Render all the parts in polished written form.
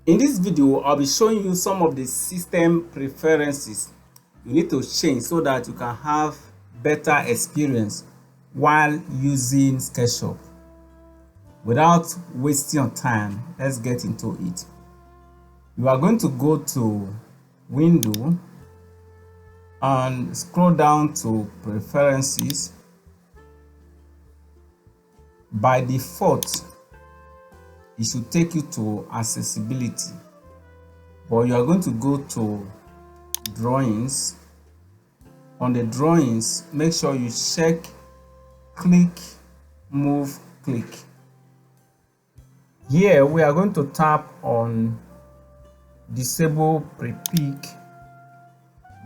In this video, I'll be showing you some of the system preferences you need to change so that you can have better experience while using Sketchup. Without wasting your time, let's get into it. You are going to go to Window and scroll down to Preferences. By default, it should take you to Accessibility, but you are going to go to Drawings. On the Drawings, make sure you check Click, Move, Click. Here we are going to tap on Disable Pre-Pick.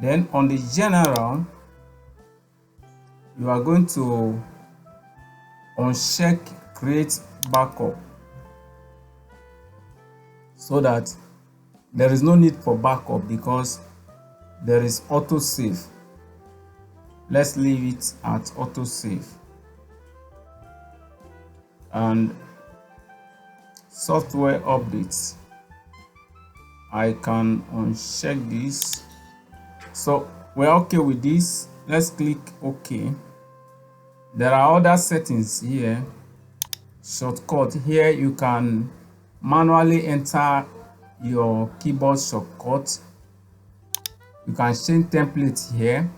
Then on the General, you are going to uncheck Create Backup so that there is no need for backup because there is autosave. Let's leave it at autosave. And software updates, I can uncheck this. So we're okay with this. Let's click OK. There are other settings here. Shortcut, here you can manually enter your keyboard shortcut. You can change templates here.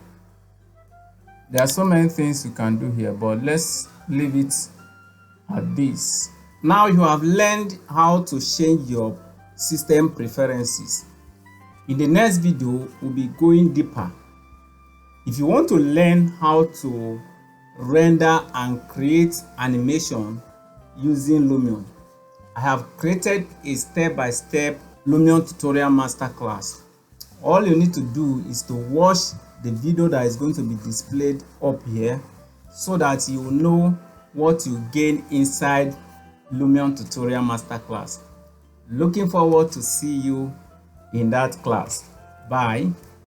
There are so many things you can do here, but let's leave it at this. Now you have learned how to change your system preferences. In the next video, we'll be going deeper. If you want to learn how to render and create animation using Lumion, I have created a step-by-step Lumion tutorial masterclass. All you need to do is to watch the video that is going to be displayed up here so that you will know what you gain inside Lumion tutorial masterclass. Looking forward to see you in that class. Bye.